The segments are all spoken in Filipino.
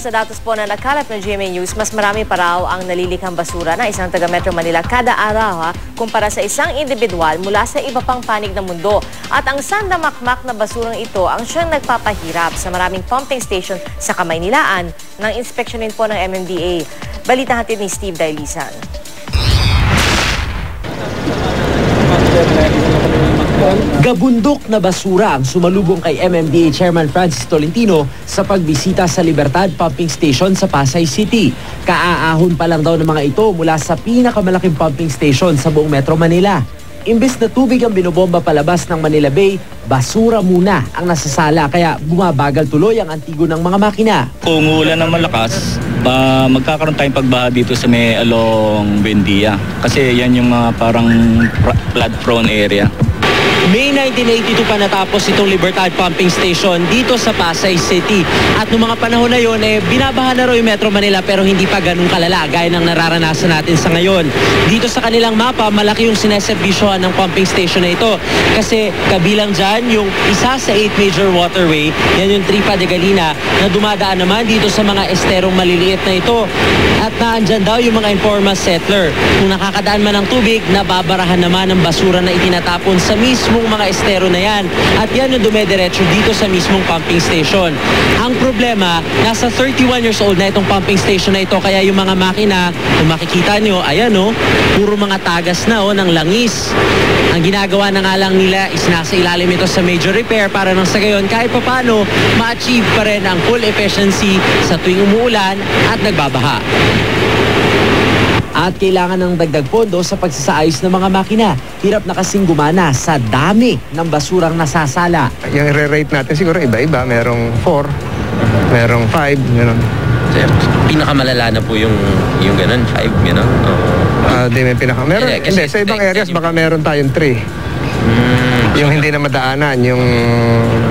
Sa datos po na nakalap ng GMA News, mas marami pa raw ang nalilikhang basura ng isang taga Metro Manila kada araw kumpara sa isang individual mula sa iba pang panig ng mundo. At ang sandamakmak na basurang ito ang siyang nagpapahirap sa maraming pumping station sa Kamaynilaan ng inspeksyonin po ng MMDA. Balita hatid ni Steve Dailisan. Gabundok na basura ang sumalubong kay MMDA Chairman Francis Tolentino sa pagbisita sa Libertad Pumping Station sa Pasay City. Kaaahon pa lang daw ng mga ito mula sa pinakamalaking pumping station sa buong Metro Manila. Imbes na tubig ang binobomba palabas ng Manila Bay, basura muna ang nasasala kaya bumabagal tuloy ang antigo ng mga makina. Kung ulan ng malakas, magkakaroon tayong pagbaha dito sa may along Buendia. Kasi yan yung parang flood-prone area. May 1982 pa natapos itong Libertad Pumping Station dito sa Pasay City. At noong mga panahon na yun, binabaha na raw yung Metro Manila pero hindi pa ganun kalala gaya ng nararanasan natin sa ngayon. Dito sa kanilang mapa, malaki yung sineserbisyohan ng pumping station na ito. Kasi kabilang dyan yung isa sa 8 major waterway, yan yung Tripa de Galina, na dumadaan naman dito sa mga esterong maliliit na ito. At naandyan daw yung mga informal settler. Kung nakakadaan man ng tubig, nababarahan naman ang basura na itinatapon sa mismong mga estero na yan. At yan yung dumediretso dito sa mismong pumping station. Ang problema, nasa 31 years old na itong pumping station na ito. Kaya yung mga makina, kung makikita nyo, ayan puro mga tagas na ng langis. Ang ginagawa na nga lang nila is nasa ilalim ito sa major repair para nang sa gayon kahit papano ma-achieve pa rin ang full efficiency sa tuwing umuulan at nagbabaha. At kailangan ng dagdag pondo sa pagsasaayos ng mga makina. Hirap na kasing gumana sa dami ng basurang nasasala. Yung re-rate natin siguro iba-iba. Merong 4, merong 5, gano'n. Pinakamalala na po yung gano'n, 5, gano'n? May meron, hindi, sa ibang areas baka meron tayong 3. Yung hindi na madaanan, yung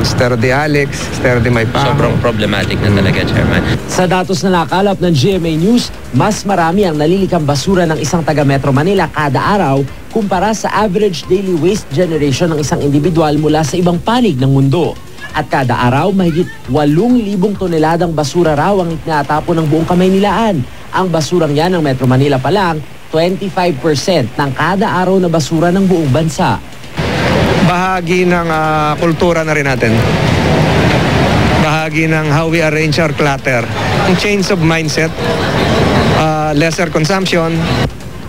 Estero de Alex, Estero de Maypaw. Sobrang problematic na talaga, Chairman. Sa datos na nakalap ng GMA News, mas marami ang nalilikang basura ng isang taga Metro Manila kada araw kumpara sa average daily waste generation ng isang individual mula sa ibang panig ng mundo. At kada araw, mahigit 8,000 toneladang basura raw ang itinatapon ng buong Kamaynilaan. Ang basurang yan ng Metro Manila pa lang, 25% ng kada araw na basura ng buong bansa. Bahagi ng kultura na rin natin. Bahagi ng how we arrange our clutter. Yung change of mindset, lesser consumption.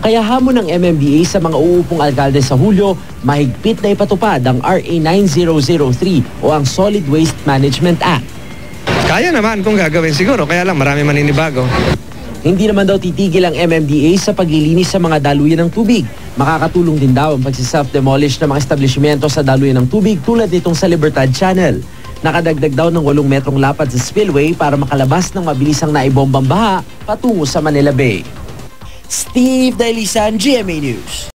Kaya hamon ng MMDA sa mga uupong alkalde sa Hulyo, mahigpit na ipatupad ang RA 9003 o ang Solid Waste Management Act. Kaya naman kung gagawin siguro, kaya lang marami maninibago. Hindi naman daw titigil ang MMDA sa paglilinis sa mga daluyan ng tubig. Makakatulong din daw ang pagsiself-demolish ng mga establishmento sa daluyan ng tubig tulad nitong sa Libertad Channel. Nakadagdag daw ng 8 metrong lapad sa spillway para makalabas ng mabilisang naibombang baha patungo sa Manila Bay. Steve Dailisan, GMA News.